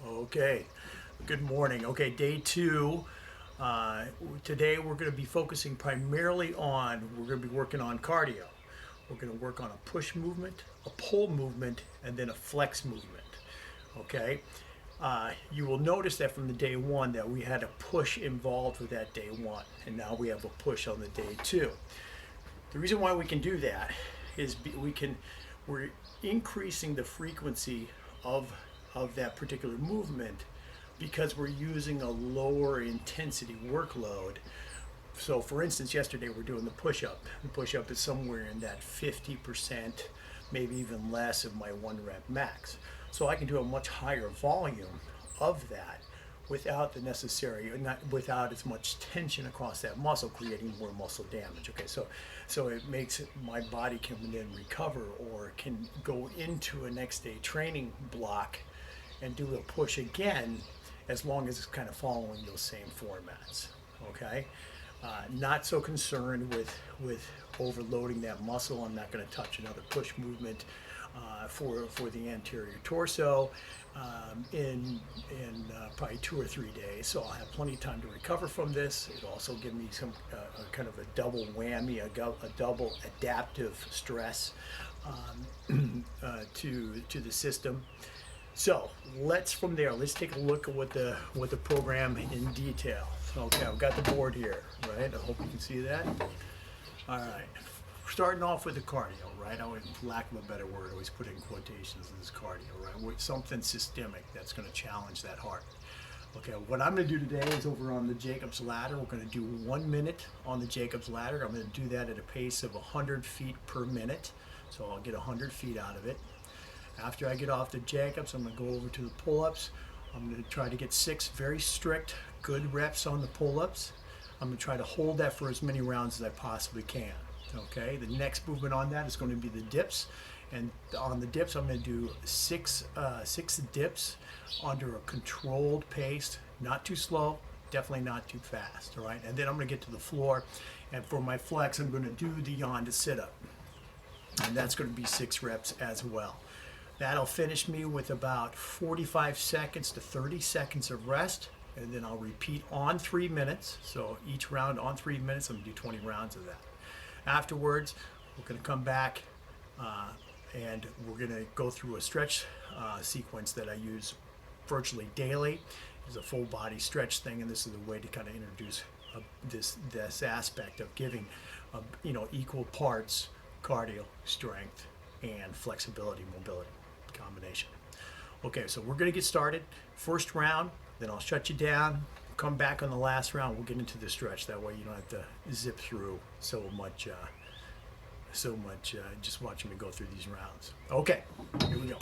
Okay, good morning. Okay, day two. Today we're going to be focusing primarily on, we're going to be working on cardio. We're going to work on a push movement, a pull movement, and then a flex movement. Okay, you will notice that from the day one that we had a push involved with that day one, and now we have a push on the day two. The reason why we can do that is we're increasing the frequency of that particular movement because we're using a lower intensity workload. So for instance, yesterday we're doing the push-up. The push-up is somewhere in that 50%, maybe even less of my 1 rep max. So I can do a much higher volume of that without the necessary, without as much tension across that muscle, creating more muscle damage. Okay, so it makes my body can then recover or can go into a next day training block and do a push again, as long as it's kind of following those same formats. Okay, not so concerned with overloading that muscle. I'm not going to touch another push movement for the anterior torso in probably 2 or 3 days. So I'll have plenty of time to recover from this. It'll also give me some kind of a double whammy, a double adaptive stress to the system. So let's take a look at what the program in detail. Okay, I've got the board here, right? I hope you can see that. All right, starting off with the cardio, right? I would, for lack of a better word, always put in quotations in this cardio, right? With something systemic that's going to challenge that heart. Okay, what I'm going to do today is over on the Jacob's ladder. We're going to do 1 minute on the Jacob's ladder. I'm going to do that at a pace of 100 feet per minute. So I'll get 100 feet out of it. After I get off the Jacobs, I'm going to go over to the pull-ups. I'm going to try to get 6 very strict, good reps on the pull-ups. I'm going to try to hold that for as many rounds as I possibly can. Okay, the next movement on that is going to be the dips. And on the dips, I'm going to do six dips under a controlled pace, not too slow, definitely not too fast. All right, and then I'm going to get to the floor. And for my flex, I'm going to do the yanda sit-up. And that's going to be 6 reps as well. That'll finish me with about 45 seconds to 30 seconds of rest, and then I'll repeat on 3 minutes. So each round on 3 minutes, I'm gonna do 20 rounds of that. Afterwards, we're gonna come back and we're gonna go through a stretch sequence that I use virtually daily. It's a full body stretch thing, and this is a way to kind of introduce this aspect of giving equal parts cardio, strength, and flexibility, mobility combination. Okay, so we're going to get started. First round, then I'll shut you down. Come back on the last round. We'll get into the stretch. That way you don't have to zip through so much. Just watching me go through these rounds. Okay, here we go.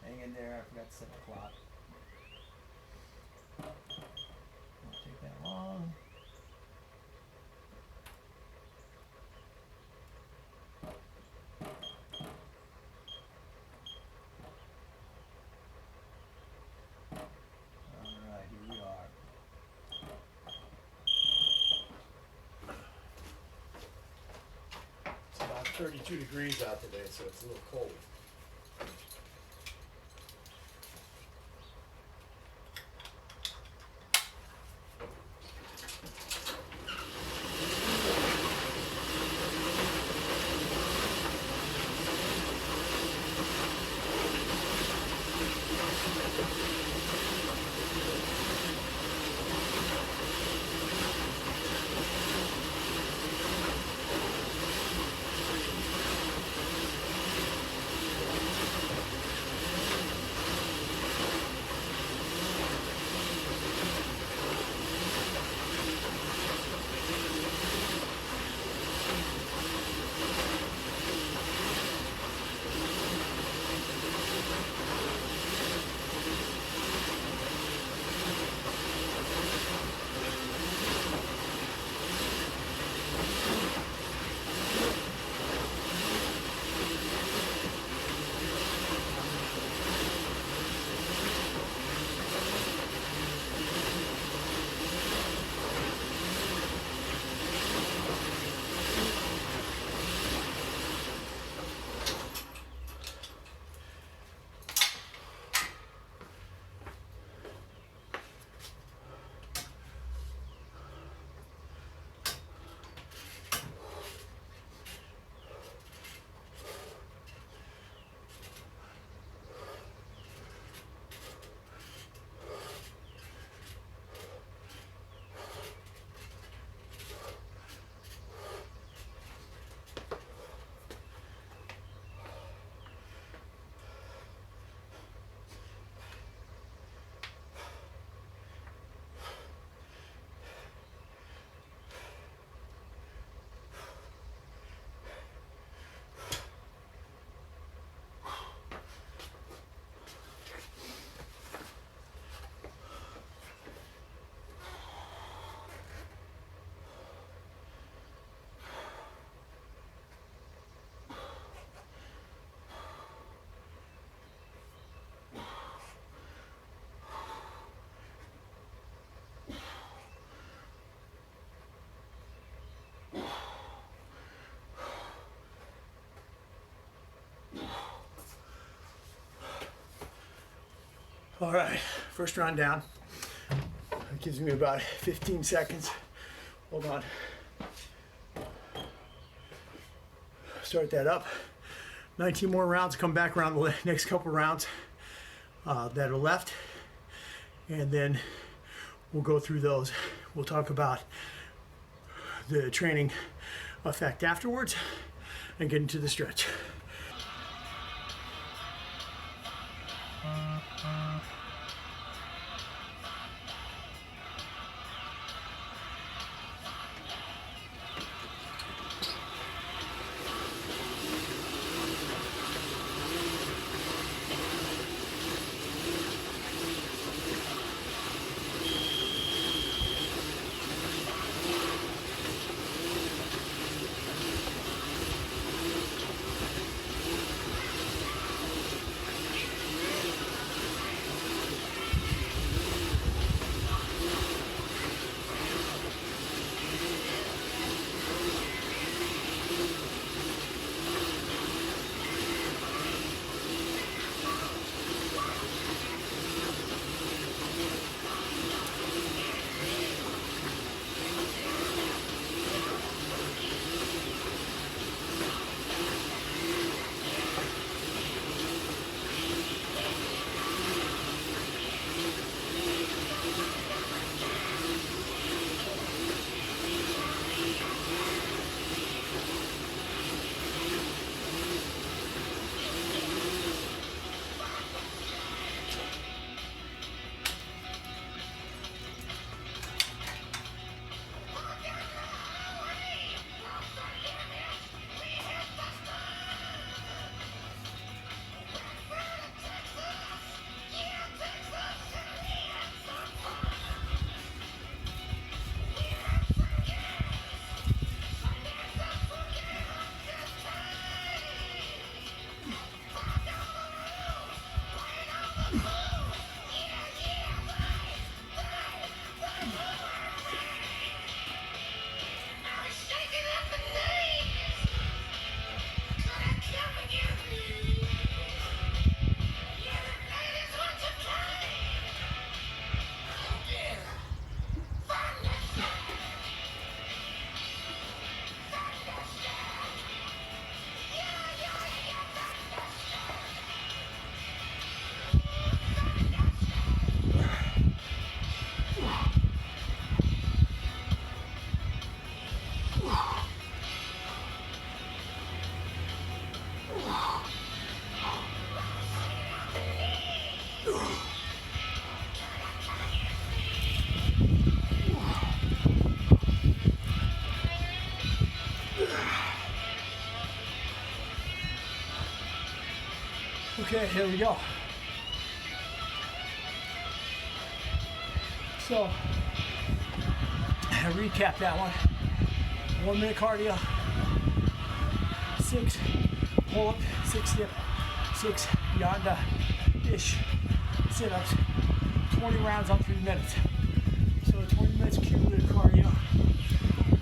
Hang in there, I forgot to set the clock. Won't take that long. Alright, here we are. It's about 32 degrees out today, so it's a little cold. All right, first round down. It gives me about 15 seconds. Hold on. Start that up. 19 more rounds, come back around the next couple rounds that are left. And then we'll go through those. We'll talk about the training effect afterwards and get into the stretch. Okay, here we go. So, recap that one. 1 minute cardio, 6 pull-up, 6 dip, 6 yanda-ish sit-ups, 20 rounds on 3 minutes. So 20 minutes cumulative cardio,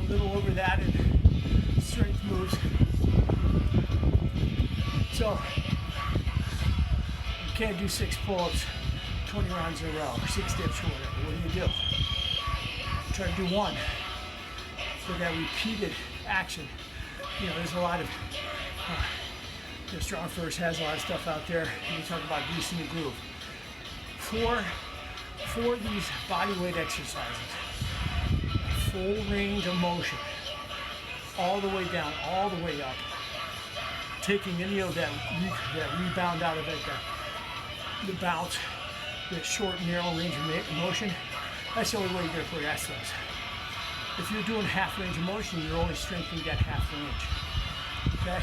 a little over that in strength moves. So, you can't do 6 pull-ups 20 rounds in a row, or 6 dips or whatever. What do? Try to do 1 for that repeated action. You know, there's a lot of, Strong First has a lot of stuff out there, and we talk about greasing the groove. For these body weight exercises, full range of motion, all the way down, all the way up, taking any of that rebound out of it, the bounce, the short, narrow range of motion, that's the only way you're going to progress those. If you're doing half range of motion, you're only strengthening that half range. Okay?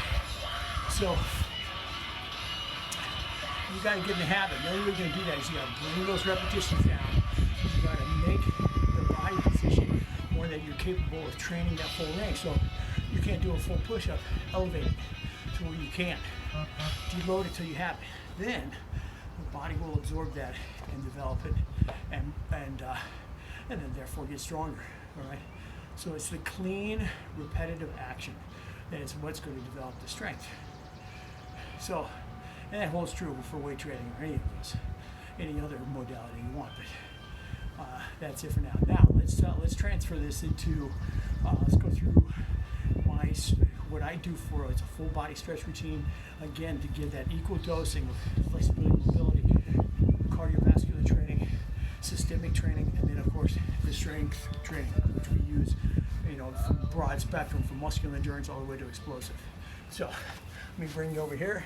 So, you got to get in the habit. The only way you're going to do that is you got to bring those repetitions down. You got to make the body position more that you're capable of training that full range. So, you can't do a full push-up, elevate it to where you can. Deload it till you have it. Then, the body will absorb that and develop it, and then therefore get stronger. All right. So it's the clean, repetitive action that is what's going to develop the strength. So, and that holds true for weight training or any of this. any other modality you want. But that's it for now. Now let's transfer this into. Let's go through what I do for it's a full body stretch routine. Again, to give that equal dosing of flexibility, mobility, cardiovascular training, systemic training, and then of course the strength training, which we use, from broad spectrum from muscular endurance all the way to explosive. So let me bring you over here.